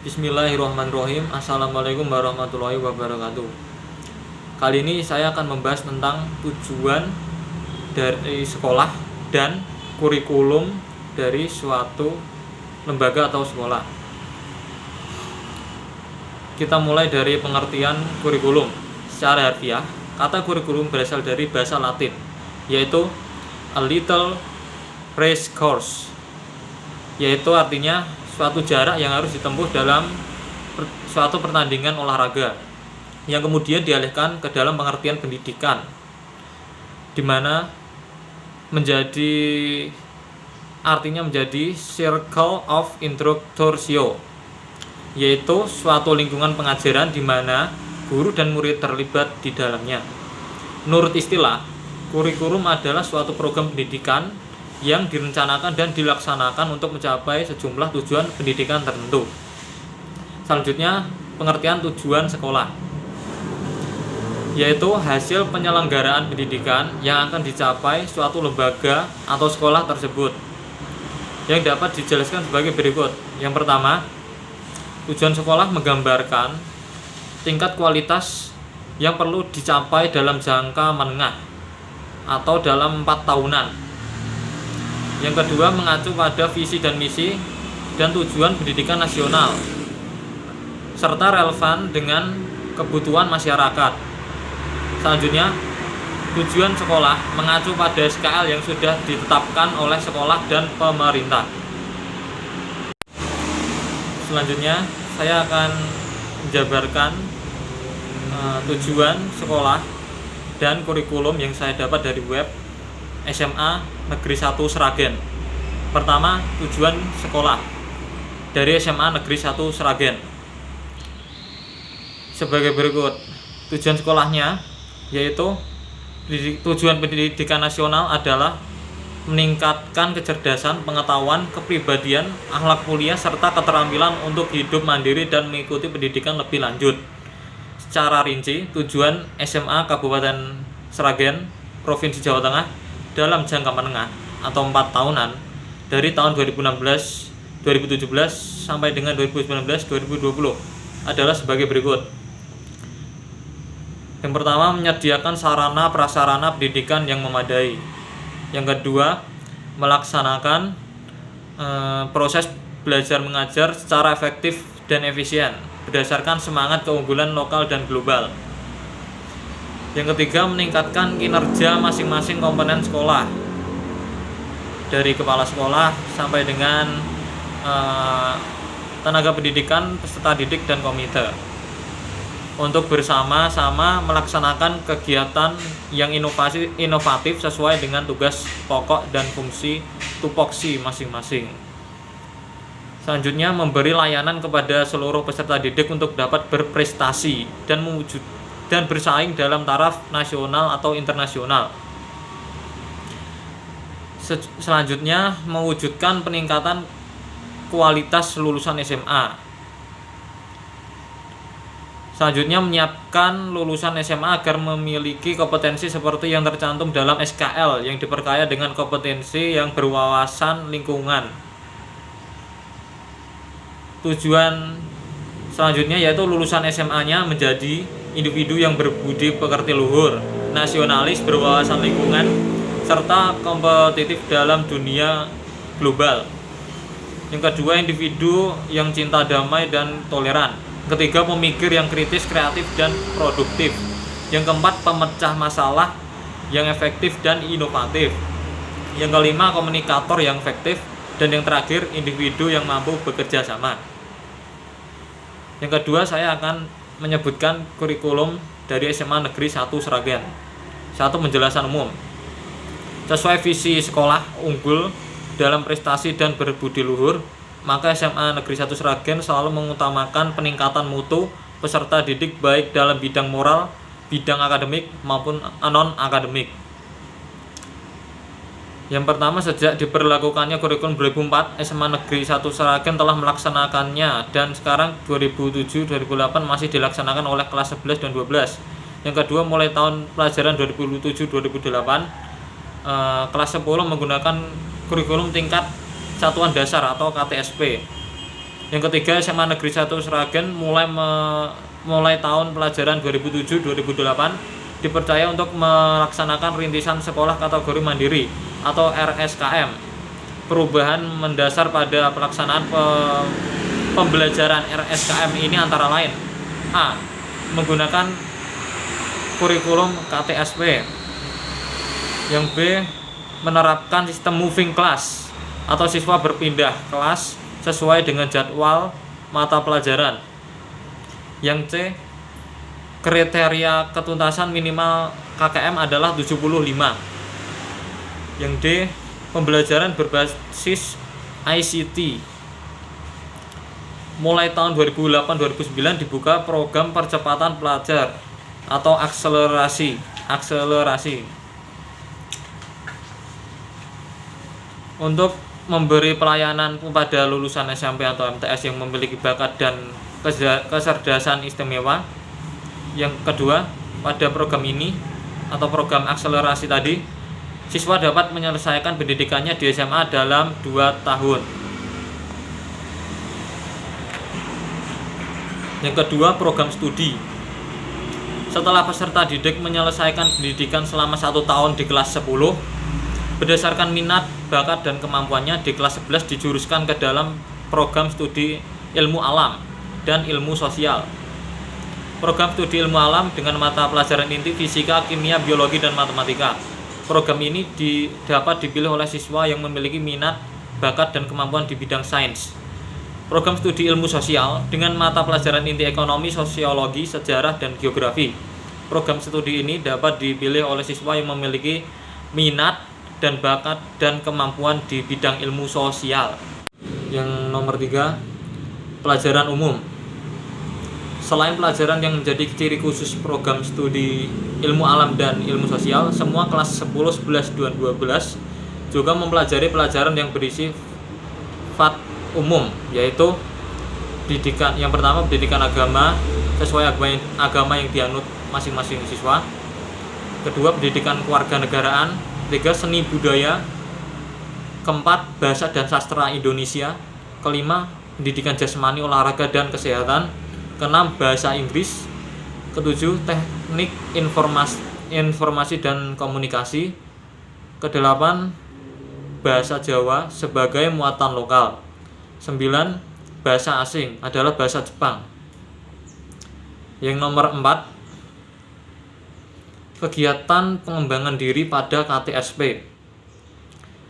Bismillahirrahmanirrahim. Assalamualaikum warahmatullahi wabarakatuh. Kali ini saya akan membahas tentang tujuan dari sekolah dan kurikulum dari suatu lembaga atau sekolah. Kita mulai dari pengertian kurikulum. Secara harfiah, kata kurikulum berasal dari bahasa Latin, yaitu a little race course, yaitu artinya suatu jarak yang harus ditempuh dalam suatu pertandingan olahraga, yang kemudian dialihkan ke dalam pengertian pendidikan, di mana artinya menjadi circle of instructio, yaitu suatu lingkungan pengajaran di mana guru dan murid terlibat di dalamnya. Menurut istilah, kurikulum adalah suatu program pendidikan yang direncanakan dan dilaksanakan untuk mencapai sejumlah tujuan pendidikan tertentu. Selanjutnya, pengertian tujuan sekolah, yaitu hasil penyelenggaraan pendidikan yang akan dicapai suatu lembaga atau sekolah tersebut, yang dapat dijelaskan sebagai berikut. Yang pertama, tujuan sekolah menggambarkan tingkat kualitas yang perlu dicapai dalam jangka menengah atau dalam 4 tahunan. Yang kedua, mengacu pada visi dan misi dan tujuan pendidikan nasional, serta relevan dengan kebutuhan masyarakat. Selanjutnya, tujuan sekolah mengacu pada SKL yang sudah ditetapkan oleh sekolah dan pemerintah. Selanjutnya, saya akan menjabarkan tujuan sekolah dan kurikulum yang saya dapat dari web SMA Negeri 1 Sragen. Pertama, tujuan sekolah dari SMA Negeri 1 Sragen sebagai berikut. Tujuan sekolahnya yaitu tujuan pendidikan nasional adalah meningkatkan kecerdasan, pengetahuan, kepribadian, akhlak mulia, serta keterampilan untuk hidup mandiri dan mengikuti pendidikan lebih lanjut. Secara rinci, tujuan SMA Kabupaten Sragen, Provinsi Jawa Tengah dalam jangka menengah atau 4 tahunan dari tahun 2017 sampai dengan 2019-2020 adalah sebagai berikut. Yang pertama, menyediakan sarana prasarana pendidikan yang memadai. Yang kedua, melaksanakan proses belajar mengajar secara efektif dan efisien berdasarkan semangat keunggulan lokal dan global. Yang ketiga, meningkatkan kinerja masing-masing komponen sekolah, dari kepala sekolah sampai dengan tenaga pendidikan, peserta didik, dan komite, untuk bersama-sama melaksanakan kegiatan yang inovatif sesuai dengan tugas pokok dan fungsi tupoksi masing-masing. Selanjutnya, memberi layanan kepada seluruh peserta didik untuk dapat berprestasi dan bersaing dalam taraf nasional atau internasional. Selanjutnya, mewujudkan peningkatan kualitas lulusan SMA. Selanjutnya, menyiapkan lulusan SMA agar memiliki kompetensi seperti yang tercantum dalam SKL yang diperkaya dengan kompetensi yang berwawasan lingkungan. Tujuan selanjutnya yaitu lulusan SMA-nya menjadi individu yang berbudi pekerti luhur, nasionalis, berwawasan lingkungan, serta kompetitif dalam dunia global. Yang kedua, individu yang cinta damai dan toleran. Ketiga, pemikir yang kritis, kreatif, dan produktif. Yang keempat, pemecah masalah yang efektif dan inovatif. Yang kelima, komunikator yang efektif. Dan yang terakhir, individu yang mampu bekerja sama. Yang kedua, saya akan menyebutkan kurikulum dari SMA Negeri 1 Sragen. 1. Penjelasan umum. Sesuai visi sekolah unggul dalam prestasi dan berbudi luhur, maka SMA Negeri 1 Sragen selalu mengutamakan peningkatan mutu peserta didik baik dalam bidang moral, bidang akademik maupun non-akademik. Yang pertama, sejak diberlakukannya kurikulum 2004, SMA Negeri 1 Sragen telah melaksanakannya, dan sekarang 2007-2008 masih dilaksanakan oleh kelas 11 dan 12. Yang kedua, mulai tahun pelajaran 2007-2008, kelas 10 menggunakan kurikulum tingkat satuan dasar atau KTSP. Yang ketiga, SMA Negeri 1 Sragen mulai tahun pelajaran 2007-2008 dipercaya untuk melaksanakan rintisan sekolah kategori mandiri atau RSKM. Perubahan mendasar pada pelaksanaan pembelajaran RSKM ini antara lain: A. Menggunakan kurikulum KTSP. Yang B. Menerapkan sistem moving class atau siswa berpindah kelas sesuai dengan jadwal mata pelajaran. Yang C. Kriteria ketuntasan minimal KKM adalah 75. Yang D. Pembelajaran berbasis ICT. Mulai tahun 2008-2009 dibuka program percepatan pelajar atau akselerasi. Untuk memberi pelayanan kepada lulusan SMP atau MTS yang memiliki bakat dan kecerdasan istimewa. Yang kedua, pada program ini atau program akselerasi tadi, siswa dapat menyelesaikan pendidikannya di SMA dalam 2 tahun. Yang kedua, program studi. Setelah peserta didik menyelesaikan pendidikan selama 1 tahun di kelas 10, berdasarkan minat, bakat, dan kemampuannya, di kelas 11 dijuruskan ke dalam program studi ilmu alam dan ilmu sosial. Program studi ilmu alam dengan mata pelajaran inti fisika, kimia, biologi, dan matematika. Program ini dapat dipilih oleh siswa yang memiliki minat, bakat, dan kemampuan di bidang sains. Program studi ilmu sosial dengan mata pelajaran inti ekonomi, sosiologi, sejarah, dan geografi. Program studi ini dapat dipilih oleh siswa yang memiliki minat dan bakat dan kemampuan di bidang ilmu sosial. Yang nomor 3, pelajaran umum. Selain pelajaran yang menjadi ciri khusus program studi ilmu alam dan ilmu sosial, semua kelas 10, 11, dan 12 juga mempelajari pelajaran yang berisi sifat umum, yaitu pendidikan. Yang pertama, pendidikan agama sesuai agama yang dianut masing-masing siswa. Kedua, pendidikan kewarganegaraan. Ketiga, seni budaya. Keempat, bahasa dan sastra Indonesia. Kelima, pendidikan jasmani, olahraga, dan kesehatan. Keenam, bahasa Inggris. Ketujuh, teknik informasi dan komunikasi. Kedelapan, bahasa Jawa sebagai muatan lokal. 9, bahasa asing adalah bahasa Jepang. Yang nomor 4, kegiatan pengembangan diri pada KTSP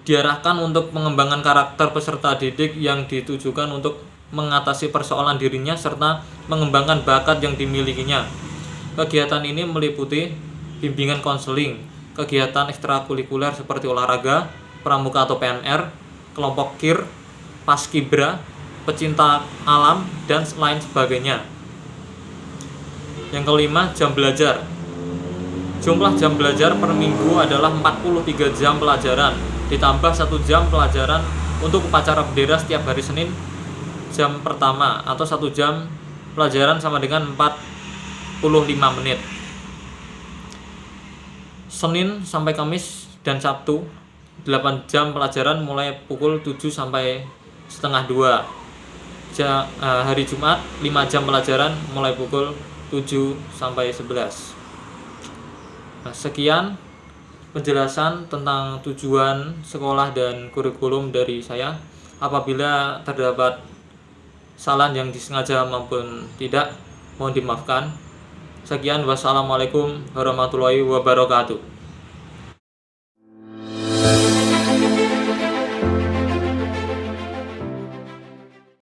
diarahkan untuk pengembangan karakter peserta didik yang ditujukan untuk mengatasi persoalan dirinya serta mengembangkan bakat yang dimilikinya. Kegiatan ini meliputi bimbingan konseling, kegiatan ekstrakurikuler seperti olahraga, pramuka atau PNR, kelompok KIR, paskibra, pecinta alam, dan lain sebagainya. Yang kelima, jam belajar. Jumlah jam belajar per minggu adalah 43 jam pelajaran, ditambah 1 jam pelajaran untuk upacara bendera setiap hari Senin jam pertama, atau 1 jam pelajaran sama dengan 45 menit. Senin sampai Kamis dan Sabtu 8 jam pelajaran mulai pukul 7 sampai setengah 2. Hari Jumat 5 jam pelajaran mulai pukul 7 sampai 11. Sekian penjelasan tentang tujuan sekolah dan kurikulum dari saya. Apabila terdapat salah yang disengaja maupun tidak, mohon dimaafkan. Sekian, wassalamualaikum warahmatullahi wabarakatuh.